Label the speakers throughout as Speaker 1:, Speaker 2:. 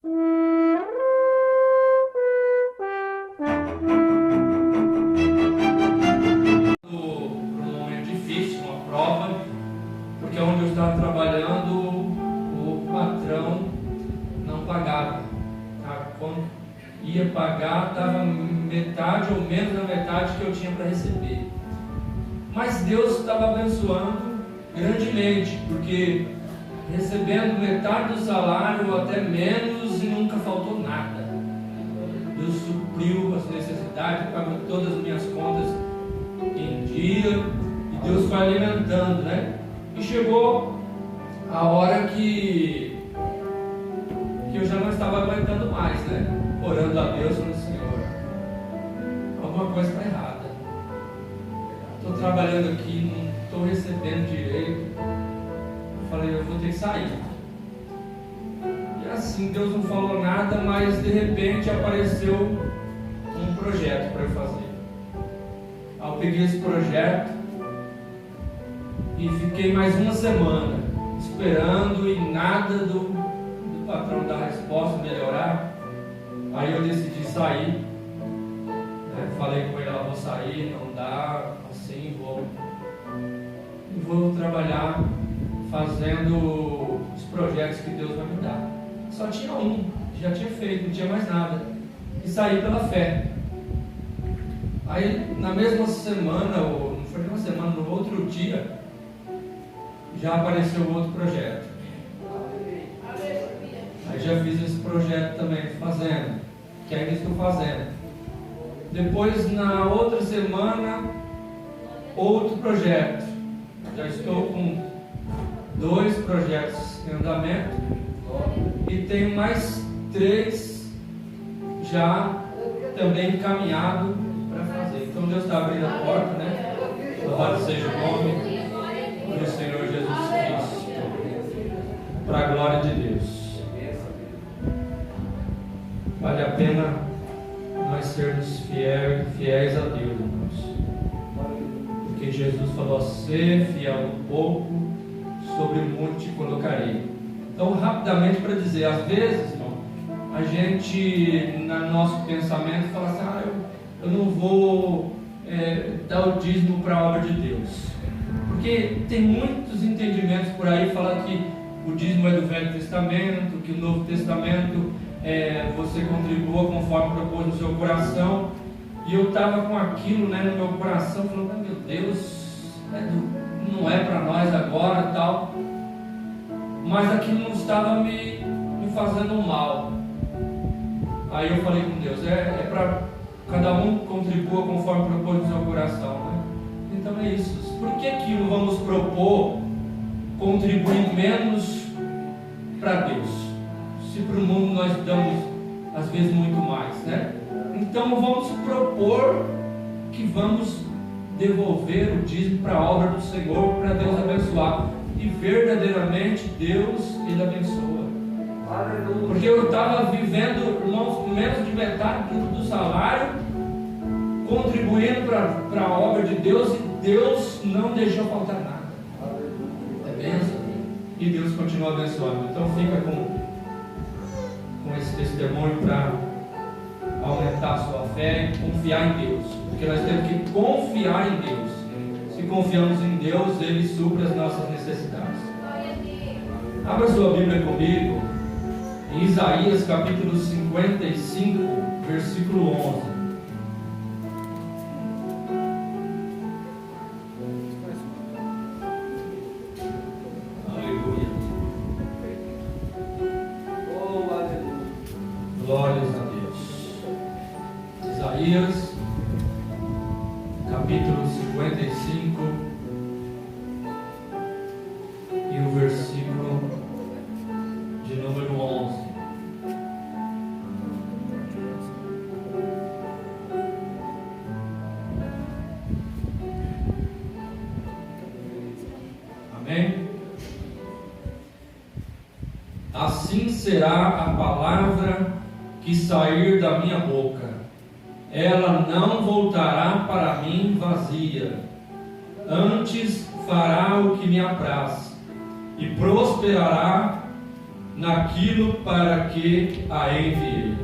Speaker 1: Porque onde eu estava trabalhando, o patrão não pagava. Quando ia pagar, dava metade ou menos da metade que eu tinha para receber. Mas Deus estava abençoando grandemente, porque recebendo metade do salário ou até menos e nunca faltou nada. Deus supriu as necessidades, pagou todas as minhas contas em dia, e Deus foi alimentando, né? E chegou a hora que eu já não estava aguentando mais, né? Orando a Deus, falando: Senhor, alguma coisa está errada. Estou trabalhando aqui, não estou recebendo direito. Eu falei: eu vou ter que sair. E assim, Deus não falou nada, mas de repente apareceu um projeto para eu fazer. Aí eu peguei esse projeto e fiquei mais uma semana esperando e nada do patrão dar resposta, melhorar. Aí eu decidi sair, né? Falei com ele: vou sair, não dá, assim, vou trabalhar fazendo os projetos que Deus vai me dar. Só tinha um, já tinha feito, não tinha mais nada, e saí pela fé. Aí na mesma semana, ou não foi uma semana, no outro dia, já apareceu outro projeto. Aí já fiz esse projeto também, fazendo, que ainda estou fazendo. Depois, na outra semana, outro projeto. Já estou com 2 projetos em andamento e tenho mais 3 já também encaminhado para fazer. Então Deus está abrindo a porta, né? Louvado seja o nome do Senhor Jesus Cristo, para a glória de Deus. Vale a pena nós sermos fiéis a Deus, irmãos, porque Jesus falou: ser fiel no pouco, sobre o muito te colocarei. Então, rapidamente para dizer, às vezes, irmão, a gente, no nosso pensamento, fala assim: eu não vou dar o dízimo para a obra de Deus. Porque tem muitos entendimentos por aí, fala que o dízimo é do Velho Testamento, que o Novo Testamento você contribua conforme propôs no seu coração. E eu estava com aquilo, né, no meu coração, falando: meu Deus, não é para nós agora, tal. Mas aquilo não estava me fazendo mal. Aí eu falei com Deus: é para cada um contribua conforme propôs no seu coração, né? Então é isso. Por que não vamos propor contribuir menos para Deus, se para o mundo nós damos às vezes muito mais, né? Então vamos propor que vamos devolver o dízimo para a obra do Senhor, para Deus abençoar. E verdadeiramente Deus, Ele abençoa. Aleluia. Porque eu estava vivendo, irmãos, menos de metade do salário, contribuindo para a obra de Deus, e Deus não deixou faltar nada. É bênção. E Deus continua abençoando. Então fica com esse testemunho para aumentar a sua fé e confiar em Deus. Porque nós temos que confiar em Deus. Se confiamos em Deus, Ele supre as nossas necessidades. Abra sua Bíblia comigo em Isaías capítulo 55, versículo 11. Aleluia. Glórias a Deus. Isaías capítulo 55 e o versículo de número 11. Amém? Assim será a palavra que sair da minha boca. Ela não voltará para mim vazia, antes fará o que me apraz, e prosperará naquilo para que a enviei.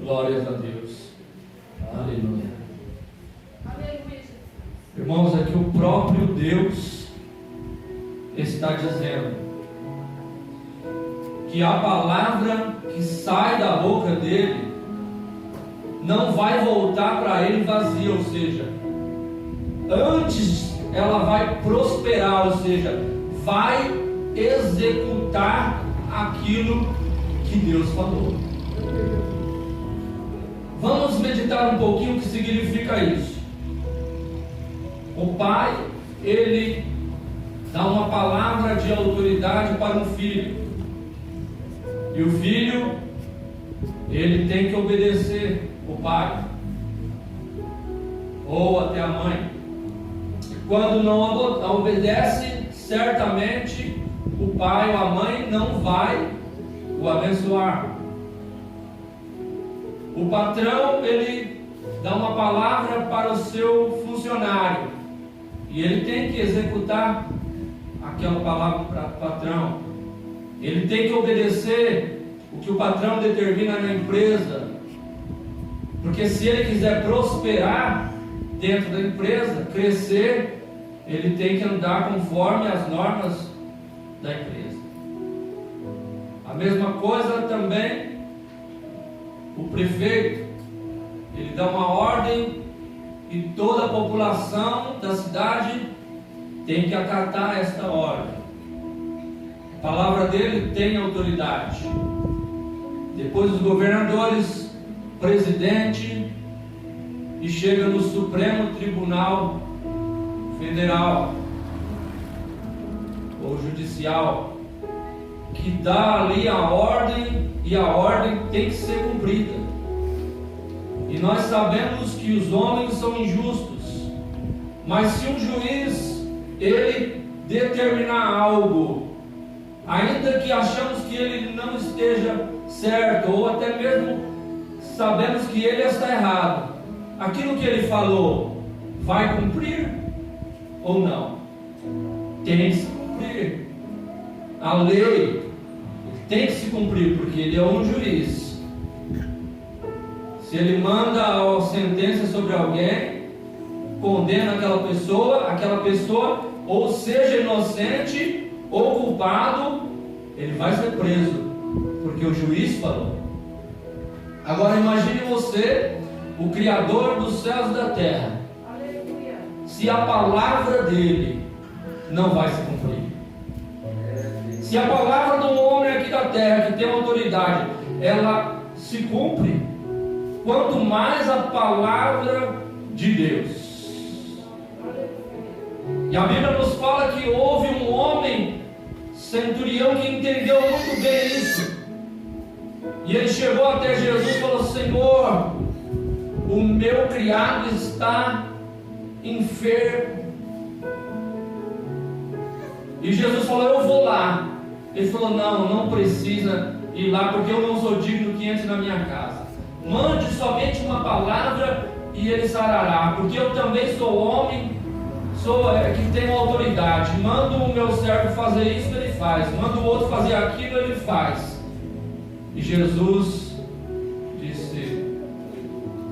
Speaker 1: Glórias a Deus. Aleluia. Irmãos, aqui o próprio Deus está dizendo que a palavra que sai da boca dele não vai voltar para ele vazia, ou seja, antes ela vai prosperar, ou seja, vai executar aquilo que Deus falou. Vamos meditar um pouquinho o que significa isso. O pai, ele dá uma palavra de autoridade para um filho, e o filho, ele tem que obedecer o pai ou até a mãe. Quando não obedece, certamente o pai ou a mãe não vai o abençoar. O patrão, ele dá uma palavra para o seu funcionário, e ele tem que executar aquela palavra para o patrão. Ele tem que obedecer o que o patrão determina na empresa, porque se ele quiser prosperar dentro da empresa, crescer, ele tem que andar conforme as normas da empresa. A mesma coisa também o prefeito, ele dá uma ordem e toda a população da cidade tem que acatar esta ordem. A palavra dele tem autoridade. Depois os governadores, presidente, e chega no Supremo Tribunal Federal ou Judicial, que dá ali a ordem, e a ordem tem que ser cumprida. E nós sabemos que os homens são injustos, mas se um juiz ele determinar algo, ainda que achamos que ele não esteja certo, ou até mesmo sabemos que ele está errado, aquilo que ele falou vai cumprir ou não? Tem que se cumprir. A lei tem que se cumprir, porque ele é um juiz. Se ele manda a sentença sobre alguém, condena aquela pessoa, ou seja inocente ou culpado, ele vai ser preso, porque o juiz falou. Agora imagine você, o Criador dos céus e da terra, se a palavra dele não vai se cumprir. Se a palavra do homem aqui da terra, que tem autoridade, ela se cumpre, quanto mais a palavra de Deus. E a Bíblia nos fala que houve um homem centurião que entendeu muito bem isso. E ele chegou até Jesus e falou: Senhor, o meu criado está enfermo. E Jesus falou: eu vou lá. Ele falou: não precisa ir lá, porque eu não sou digno que entre na minha casa. Mande somente uma palavra e ele sarará, porque eu também sou homem, que tenho autoridade. Mando o meu servo fazer isso, ele faz. Mando o outro fazer aquilo, ele faz. E Jesus disse: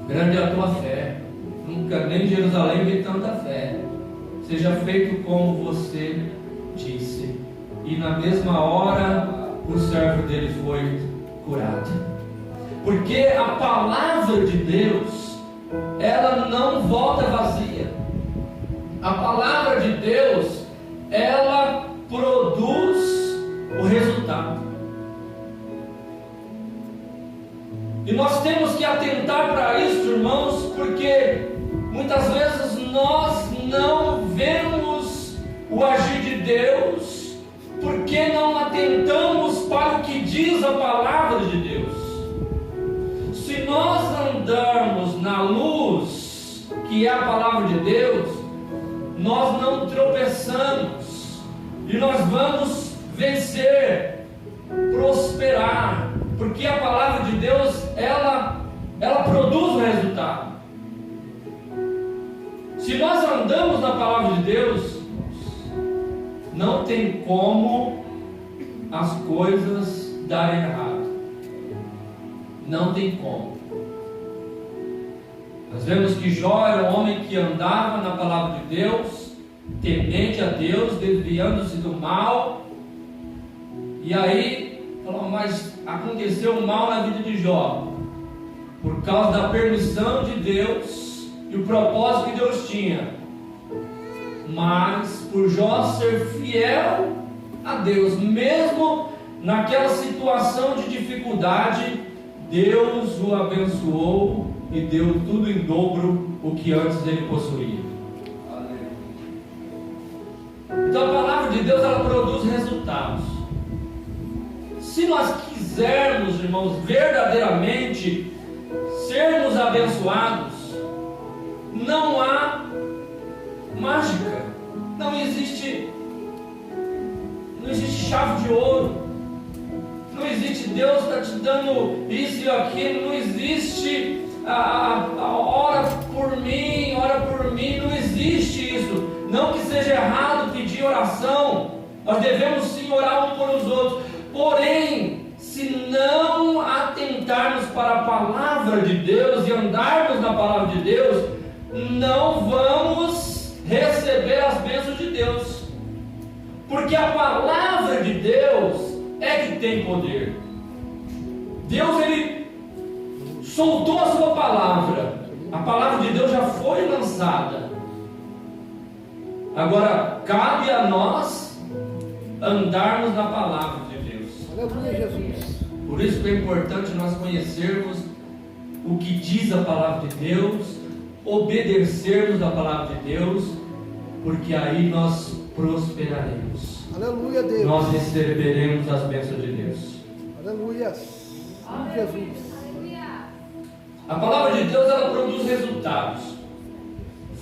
Speaker 1: grande é a tua fé. Nunca nem em Jerusalém vi tanta fé. Seja feito como você disse. E na mesma hora o servo dele foi curado. Porque a palavra de Deus, ela não volta vazia. A palavra de Deus, ela produz o resultado. E nós temos que atentar para isso, irmãos, porque muitas vezes nós não vemos o agir de Deus, porque não atentamos para o que diz a palavra de Deus. Se nós andarmos na luz, que é a palavra de Deus, nós não tropeçamos, e nós vamos vencer, prosperar, porque a palavra de Deus, ela produz o resultado. Se nós andamos na palavra de Deus, não tem como as coisas darem errado. Não tem como. Nós vemos que Jó era um homem que andava na palavra de Deus, temente a Deus, desviando-se do mal. E aí, falou, mas aconteceu mal na vida de Jó, por causa da permissão de Deus e o propósito que Deus tinha. Mas por Jó ser fiel a Deus, mesmo naquela situação de dificuldade, Deus o abençoou e deu tudo em dobro o que antes ele possuía. Então a palavra de Deus, ela produz resultados. Se nós quisermos, irmãos, verdadeiramente sermos abençoados, não há mágica, não existe chave de ouro, não existe Deus está te dando isso e aquilo, não existe ora por mim, não existe isso. Não que seja errado pedir oração, nós devemos sim orar um por os outros, porém, se não atentarmos para a palavra de Deus e andarmos na palavra de Deus, não vamos receber as bênçãos de Deus, porque a palavra de Deus é que tem poder. Deus, ele soltou a sua palavra, a palavra de Deus já foi lançada. Agora cabe a nós andarmos na palavra de Deus.
Speaker 2: Aleluia, Jesus.
Speaker 1: Por isso que é importante nós conhecermos o que diz a palavra de Deus, obedecermos a palavra de Deus, porque aí nós prosperaremos.
Speaker 2: Aleluia, Deus.
Speaker 1: Nós receberemos as bênçãos de Deus.
Speaker 2: Aleluia. Jesus.
Speaker 1: A palavra de Deus, ela produz resultados,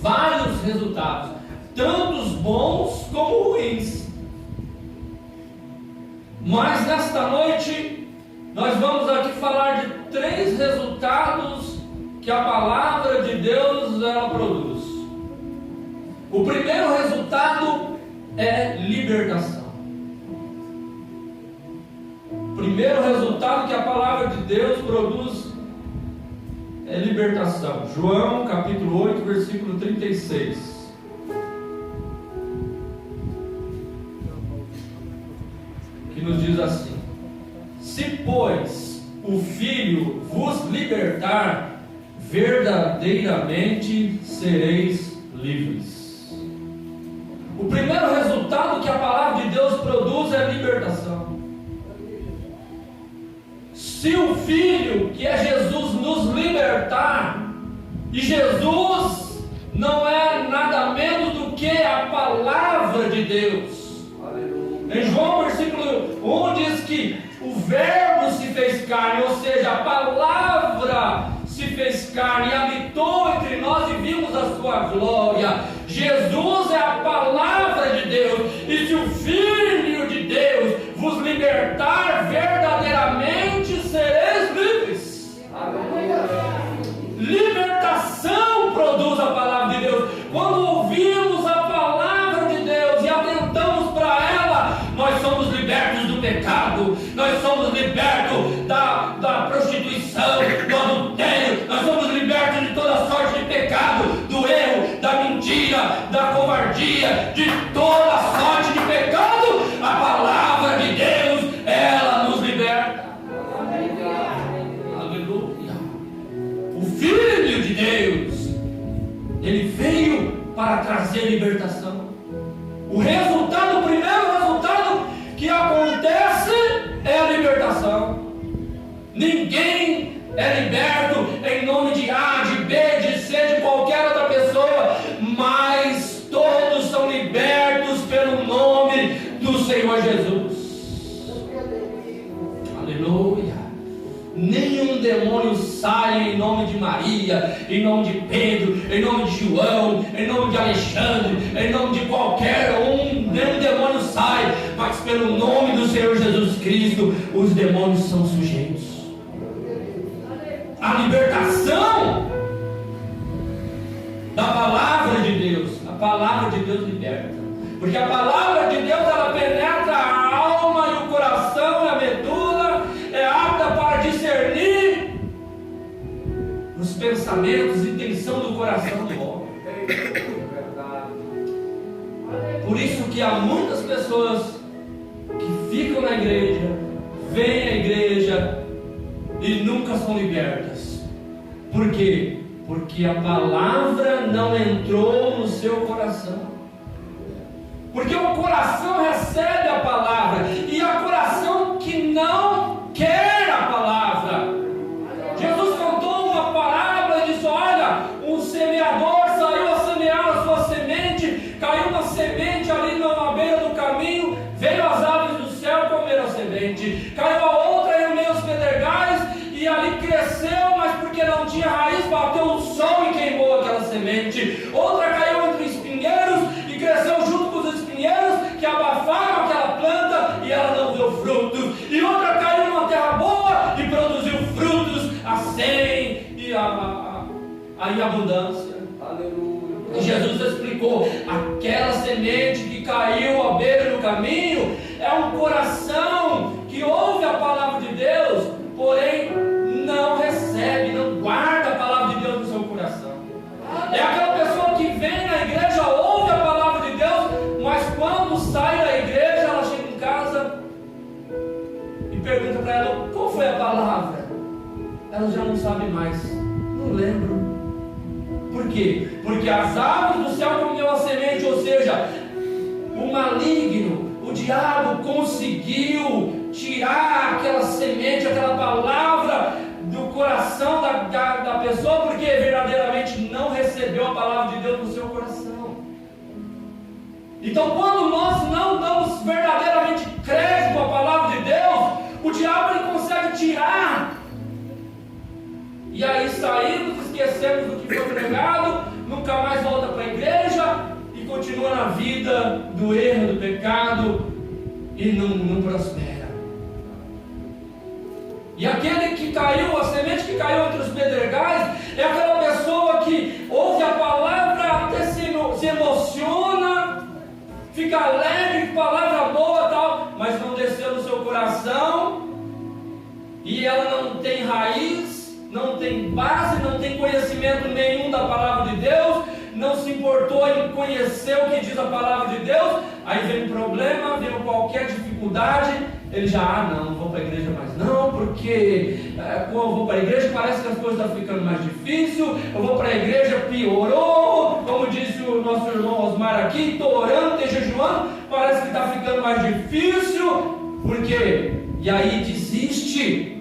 Speaker 1: vários resultados, tantos bons como ruins. Mas nesta noite nós vamos aqui falar de 3 resultados que a palavra de Deus ela produz. O primeiro resultado é libertação. O primeiro resultado que a palavra de Deus produz é libertação. João capítulo 8, versículo 36. Que nos diz assim: se pois o Filho vos libertar, verdadeiramente sereis livres. O primeiro resultado que a palavra de Deus produz é libertação. Se o Filho, que é Jesus, nos libertar, e Jesus não é nada menos do que a palavra de Deus. Aleluia. Em João versículo 1 diz que o Verbo se fez carne, ou seja, a palavra se fez carne e habitou entre nós e vimos a sua glória. Jesus é a palavra de Deus, e se o Filho de Deus vos libertar, verdadeiramente sereis livres. Aleluia. Libertação produz a palavra de Deus. Quando ouvimos a palavra de Deus e atentamos para ela, nós somos libertos do pecado, nós somos libertos da prostituição, do adultério, nós somos libertos de toda sorte de pecado, do erro, da mentira, da covardia, de toda sorte de pecado. A palavra de Deus, ela nos liberta. Aleluia. O Filho de Deus, ele veio para trazer libertação. O resultado, o primeiro resultado que acontece é a libertação. Ninguém é liberto em nome de A, de B, de C, de qualquer outra pessoa, mas todos são libertos pelo nome do Senhor Jesus. Aleluia. Nenhum demônio sai em nome de Maria, em nome de Pedro, em nome de João, em nome de Alexandre, em nome de qualquer um. Nenhum demônio sai, mas pelo nome do Senhor Jesus Cristo, os demônios são sujeitos. A libertação da palavra de Deus, a palavra de Deus liberta, porque a palavra de Deus ela penetra a alma e o coração pensamentos, intenção do coração do homem. Por isso que há muitas pessoas que ficam na igreja, vêm à igreja e nunca são libertas. Por quê? Porque a palavra não entrou no seu coração. Porque o coração recebe a palavra, e há coração que não quer a palavra. Jesus contou uma parábola e disse: olha, um semeador saiu a semear a sua semente, caiu uma semente ali na beira do caminho, veio as aves do céu comer a semente, caiu a outra em meio aos pedregais, e ali cresceu, mas porque não tinha raiz, bateu o sol e queimou aquela semente. Outra caiu entre espinheiros e cresceu junto com os espinheiros, que abafaram aquela planta e ela não deu frutos. E outra caiu numa terra boa e produziu frutos a 100 e em abundância. Aleluia. E Jesus explicou: aquela semente que caiu à beira do caminho é um coração que ouve a palavra de Deus, porém não recebe, não guarda a palavra de Deus no seu coração. É aquela pessoa que vem na igreja, ouve a palavra de Deus, mas quando sai da igreja, ela chega em casa e pergunta para ela: qual foi a palavra? Ela já não sabe mais, não lembro. Por quê? Porque as aves do céu comeu a semente, ou seja, o maligno, o diabo conseguiu tirar aquela semente, aquela palavra do coração da pessoa, porque verdadeiramente não recebeu a palavra de Deus no seu coração. Então, quando nós não damos verdadeiramente crédito à palavra de Deus, o diabo ele consegue tirar. E aí saímos, esquecemos do que foi pregado, nunca mais volta para a igreja e continua na vida do erro, do pecado, e não prospera. E aquele que caiu, a semente que caiu entre os pedregais, é aquela pessoa que ouve a palavra, até se emociona, fica alegre, palavra boa e tal, mas não desceu no seu coração, e ela não tem raiz, não tem base, não tem conhecimento nenhum da palavra de Deus, não se importou em conhecer o que diz a palavra de Deus. Aí vem um problema, vem qualquer dificuldade, ele já, não vou para a igreja mais não, porque quando eu vou para a igreja parece que as coisas estão ficando mais difíceis, eu vou para a igreja, piorou, como disse o nosso irmão Osmar aqui, estou orando, estou jejuando, parece que está ficando mais difícil. Por quê? E aí desiste,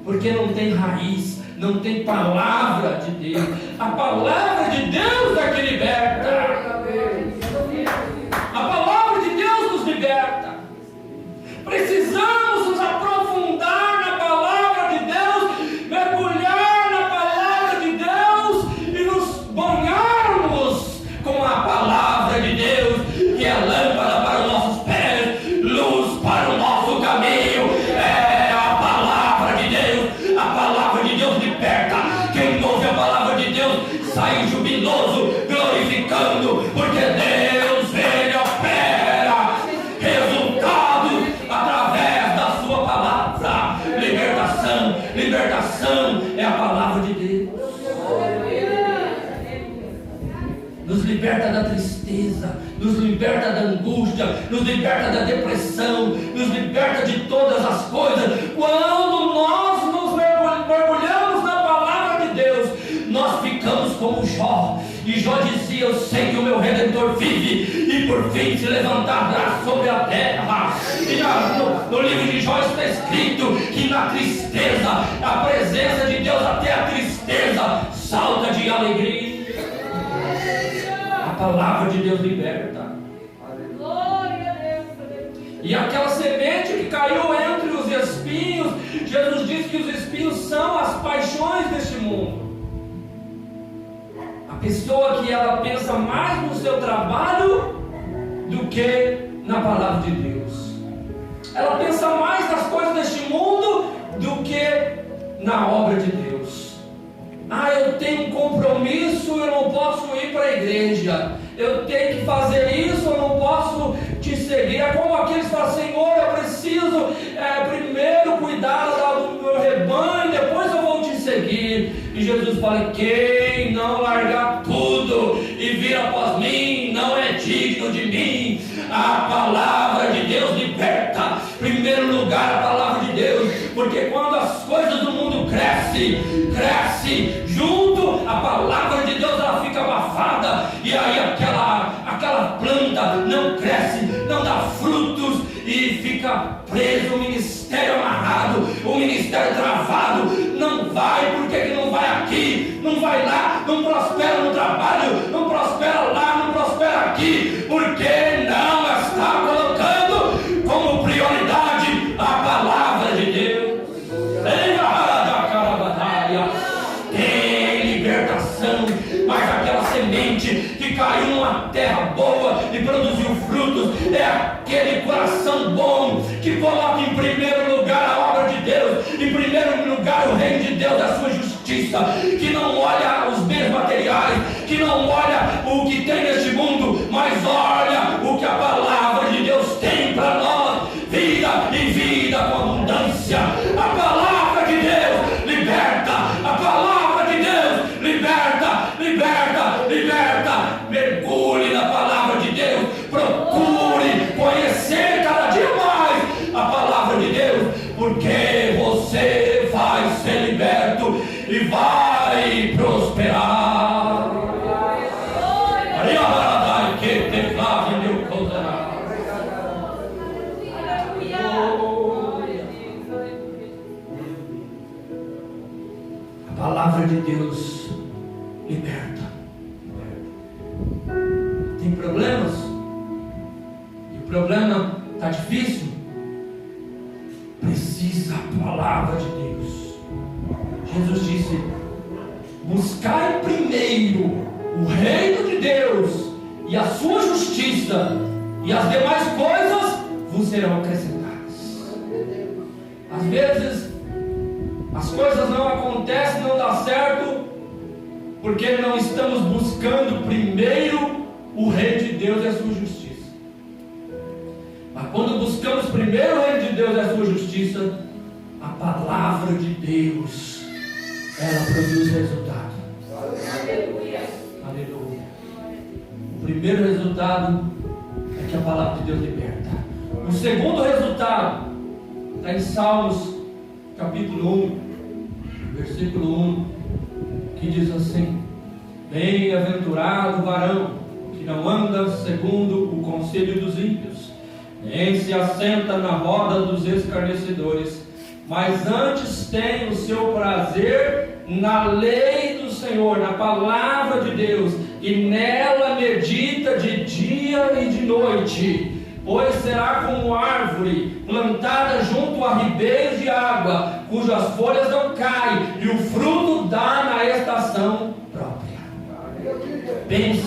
Speaker 1: porque não tem raiz, não tem palavra de Deus. A palavra de Deus é que liberta. A palavra de Deus nos liberta. Precisamos nos aprofundar na palavra de Deus, mergulhar na palavra de Deus e nos banharmos com a palavra de Deus, que é lâmpada para os nossos pés, luz para o nosso caminho. É a palavra de Deus. A palavra de Deus liberta. Quem ouve a palavra de Deus sai jubiloso, glorificando, porque Deus, Ele opera resultados através da sua palavra. Libertação é a palavra de Deus. Nos liberta da tristeza, nos liberta da angústia, nos liberta da depressão, nos liberta de todas as coisas. Quando nós nos mergulhamos na palavra de Deus, nós ficamos como Jó. E Jó dizia: eu sei que o meu Redentor vive e por fim se levantará sobre a terra. E no livro de Jó está escrito que na tristeza, a presença de Deus, até a tristeza salta de alegria. A palavra de Deus liberta. Glória a Deus. E aquela semente que caiu entre os espinhos, Jesus diz que os espinhos são as paixões deste mundo. A pessoa que ela pensa mais no seu trabalho do que na palavra de Deus. Ela pensa mais nas coisas deste mundo do que na obra de Deus. Eu tenho um compromisso, eu não posso ir para a igreja. Eu tenho que fazer isso, eu não posso te seguir. É como aqueles que falam: Senhor, eu preciso primeiro cuidar do meu rebanho, depois eu vou te seguir. seguir. E Jesus fala: quem não largar tudo e vir após mim, não é digno de mim. A palavra de Deus liberta. Em primeiro lugar, a palavra de Deus, porque quando as coisas do mundo crescem junto, a palavra de Deus ela fica abafada, e aí aquela planta não cresce, não dá frutos, e fica preso, o ministério amarrado, o ministério travado. Não vai, porque que não vai aqui, não vai lá, não prospera no trabalho, não prospera lá, não prospera aqui, porque não está colocando como prioridade a palavra de Deus. Tem libertação, mas aquela semente que caiu numa terra boa e produziu frutos é aquele coração bom que coloca em primeiro lugar a obra de Deus, em primeiro lugar o reino de Deus, a sua justiça, que não olha os bens materiais, que não olha o que tem neste mundo, mas olha o que a palavra de Deus tem para nós: vida e vida com abundância. A palavra de Deus liberta, a palavra de Deus liberta, liberta, liberta. Mergulhe na palavra de Deus, procure conhecer cada dia mais a palavra de Deus, porque você vai ser liberto e vai prosperar. A palavra de Deus liberta. Tem problemas? E o problema está difícil? Precisa a palavra de Deus. Jesus disse: buscai primeiro o reino de Deus e a sua justiça, e as demais coisas vos serão acrescentadas. Às vezes as coisas não acontecem, não dá certo, porque não estamos buscando primeiro o reino de Deus e a sua justiça. Mas quando buscamos primeiro o reino de Deus e a sua justiça, a palavra de Deus, ela produz resultado. Aleluia. Aleluia. O primeiro resultado é que a palavra de Deus liberta. O segundo resultado está em Salmos capítulo 1, versículo 1, que diz assim: bem-aventurado o varão que não anda segundo o conselho dos ímpios, nem se assenta na roda dos escarnecedores, mas antes tem o seu prazer na lei do Senhor, na palavra de Deus, e nela medita de dia e de noite. Pois será como árvore plantada junto a ribeiros de água, cujas folhas não caem, e o fruto dá na estação própria. Pense,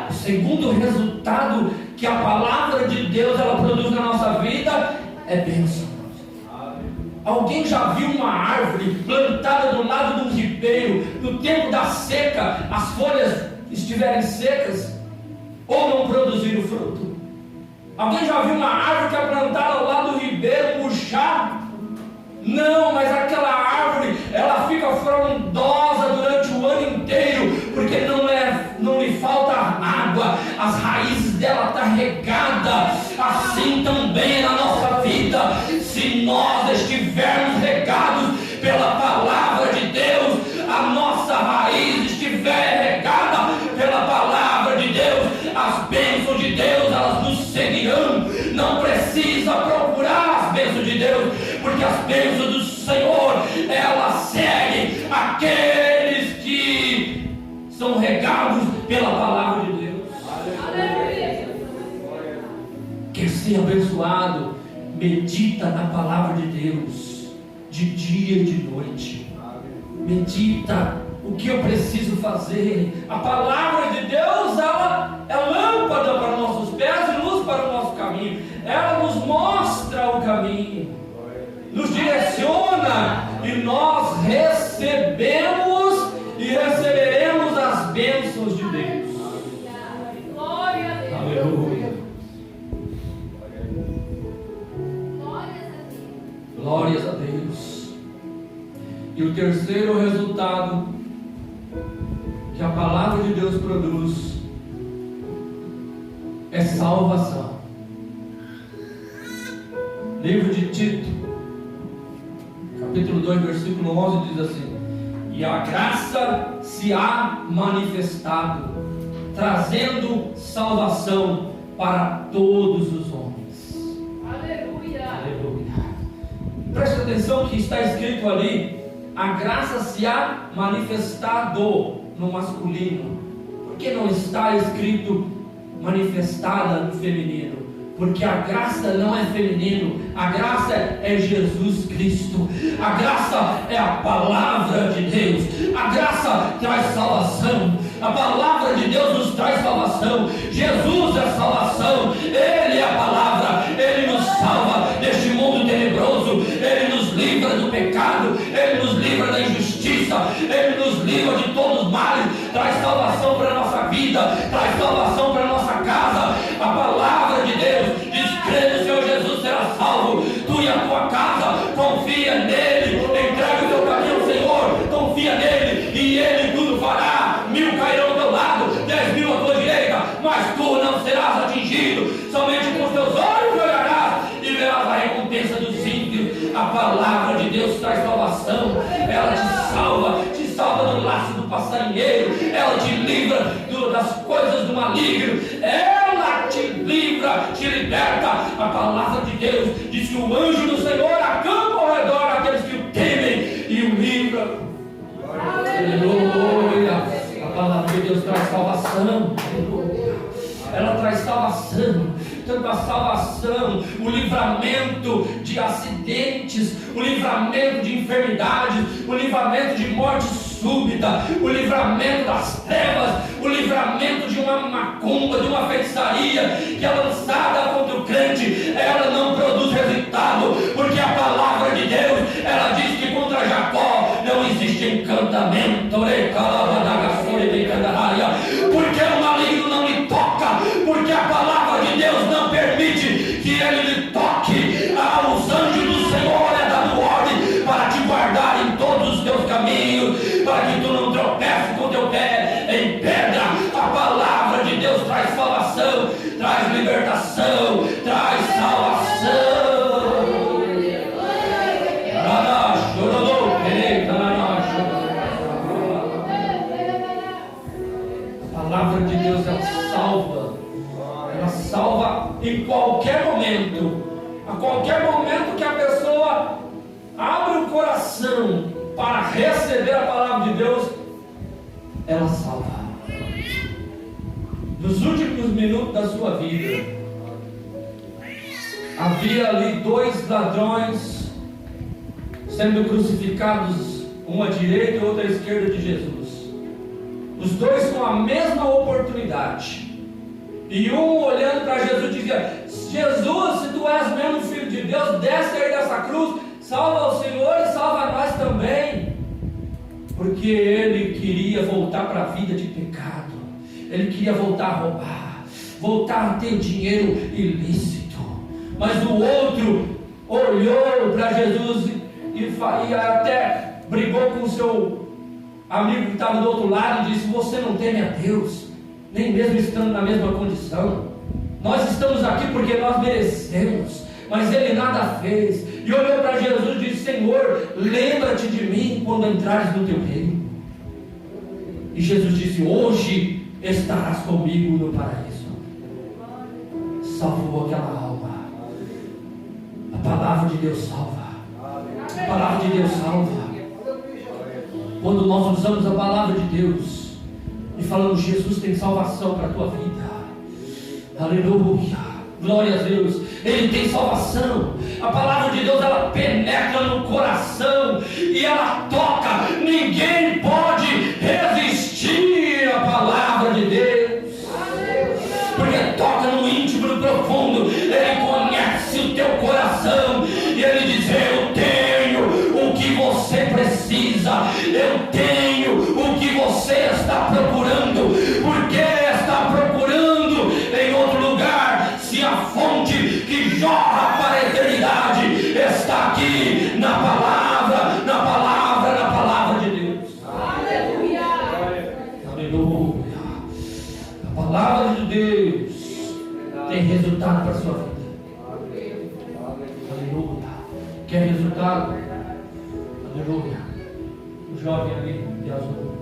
Speaker 1: o segundo resultado que a palavra de Deus ela produz na nossa vida é bênção. Alguém já viu uma árvore plantada do lado de um ribeiro, no tempo da seca, as folhas estiverem secas ou não produzir o fruto? Alguém já viu uma árvore que é plantada ao lado do ribeiro murchar? Não, mas aquela árvore ela fica frondosa durante o ano inteiro, porque não lhe falta água, as raízes dela estão regadas. Assim também na nossa vida, se nós estivermos regados pela palavra de Deus, a nossa raiz estiver regada pela palavra de Deus, as bênçãos de Deus elas nos seguirão. Não precisa procurar as bênçãos de Deus, porque as bênçãos do Senhor elas seguem aqueles que são regados pela palavra de Deus. Quer ser abençoado? Medita na palavra de Deus de dia e de noite. Medita o que eu preciso fazer. A palavra de Deus ela é lâmpada para nossos pés e luz para o nosso caminho. Ela nos mostra o caminho, nos direciona, e nós recebemos e receberemos as bênçãos de Deus. Aleluia. Glórias a Deus. E o terceiro resultado que a palavra de Deus produz é salvação. Livro de Tito, capítulo 2, versículo 11 diz assim: e a graça se há manifestado, trazendo salvação para todos os homens.
Speaker 3: Aleluia!
Speaker 1: Aleluia! Preste atenção que está escrito ali: a graça se há manifestado no masculino. Por que não está escrito manifestada no feminino? Porque a graça não é feminino, a graça é Jesus Cristo, a graça é a palavra de Deus, a graça traz salvação, a palavra de Deus nos traz salvação, Jesus é a salvação, Ele é a palavra, Ele nos salva deste mundo tenebroso, Ele nos livra do pecado, Ele nos livra da injustiça, Ele nos livra de todos os males, traz salvação para a nossa vida, traz salvação para a nossa casa. A palavra de Deus diz: crê no Senhor Jesus, será salvo, tu e a tua casa. Confia nele, entrega o teu caminho ao Senhor, confia nele e Ele tudo fará. 1000 cairão ao teu lado, 10.000 à tua direita, mas tu não serás atingido. Somente com os teus olhos olharás e verás a recompensa dos ímpios. A palavra de Deus traz salvação, ela te salva do laço do passarinheiro, ela te livra das coisas do maligno, ela te livra, te liberta. A palavra de Deus diz que o anjo do Senhor acampa ao redor daqueles que o temem e o livra. Aleluia! A palavra de Deus traz salvação. Aleluia! Ela traz salvação, tanto a salvação, o livramento de acidentes, o livramento de enfermidades, o livramento de morte súbita, o livramento das trevas, o livramento de uma macumba, de uma feitiçaria que é lançada contra o crente. Ela não produz resultado, porque a palavra de Deus, ela diz que contra Jacó não existe encantamento, porque o maligno não lhe toca, porque a palavra de Deus não permite que ele lhe toque. Aos anjos do Senhor é dado ordem para te guardar em todos os teus caminhos, para que tu não tropeces com teu pé em pedra. A palavra de Deus traz salvação, traz libertação, traz salvação. A palavra de Deus, ela salva em qualquer momento. A qualquer momento que a pessoa abre o coração para receber a palavra de Deus, ela salva. Nos últimos minutos da sua vida, havia ali 2 ladrões sendo crucificados, um à direita e outro à esquerda de Jesus. Os dois com a mesma oportunidade. E um olhando para Jesus dizia: Jesus, se tu és mesmo filho de Deus, desce aí dessa cruz, salva o Senhor e salva nós também. Porque ele queria voltar para a vida de pecado, ele queria voltar a roubar, voltar a ter dinheiro ilícito. Mas o outro olhou para Jesus e até brigou com o seu amigo que estava do outro lado e disse: você não teme a Deus, nem mesmo estando na mesma condição. Nós estamos aqui porque nós merecemos, mas ele nada fez. E olhou para Jesus e disse: Senhor, lembra-te de mim quando entrares no teu reino. E Jesus disse: hoje estarás comigo no paraíso. Salvou aquela alma. A palavra de Deus salva. A palavra de Deus salva. Quando nós usamos a palavra de Deus e falamos: Jesus tem salvação para a tua vida. Aleluia, glória a Deus. Ele tem salvação. A palavra de Deus, ela penetra no coração e ela toca. Ninguém pode resistir à palavra de Deus, porque toca no íntimo, no profundo. Ele conhece o teu coração e ele diz: eu tenho o que você precisa, eu tenho o que você está procurando. Porque está procurando em outro lugar, se a fonte que jorra para a eternidade está aqui na palavra, na palavra, na palavra. resultado? Aleluia. O jovem ali de azul.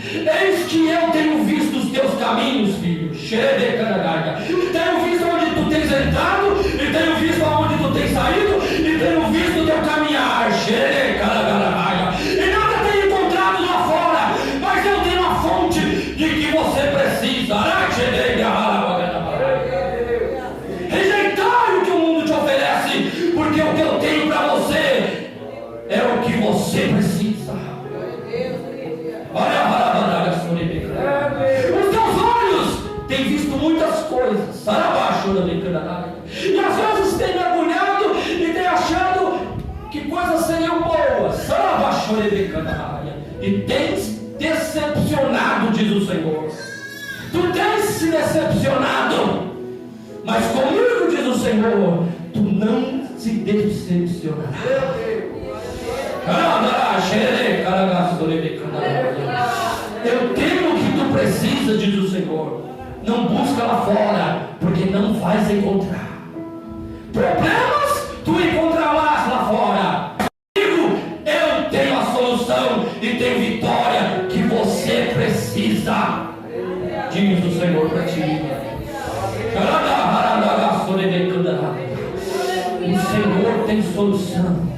Speaker 1: Eis que eu tenho visto os teus caminhos, filho. Tenho visto onde tu tens entrado, e tenho visto aonde tu tens saído, e tenho visto o teu caminhar. E nada tenho encontrado lá fora, mas eu tenho a fonte de que você precisa. Rejeitar o que o mundo te oferece, porque o que eu tenho para você é o que você precisa. Olha, os teus olhos têm visto muitas coisas, e às vezes têm mergulhado e têm achado que coisas seriam boas, e tens decepcionado, diz o Senhor. Tu tens se decepcionado, mas comigo, diz o Senhor, tu não se decepcionarás. Eu tenho o que tu precisa, diz o Senhor. Não busca lá fora, porque não vais encontrar. Problemas tu encontrarás lá fora. Comigo eu tenho a solução e tenho vitória que você precisa, diz o Senhor para ti. O Senhor tem solução.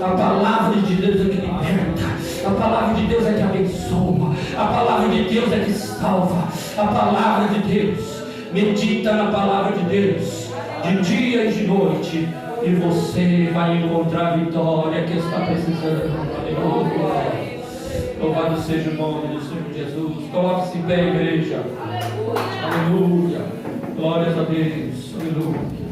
Speaker 1: A palavra de Deus é que liberta. A palavra de Deus é que abençoa. A palavra de Deus é que salva. A palavra de Deus. Medita na palavra de Deus de dia e de noite, e você vai encontrar a vitória que está precisando. Aleluia. Louvado seja o nome do Senhor Jesus. Coloque-se em pé, igreja. Aleluia. Glórias a Deus. Aleluia.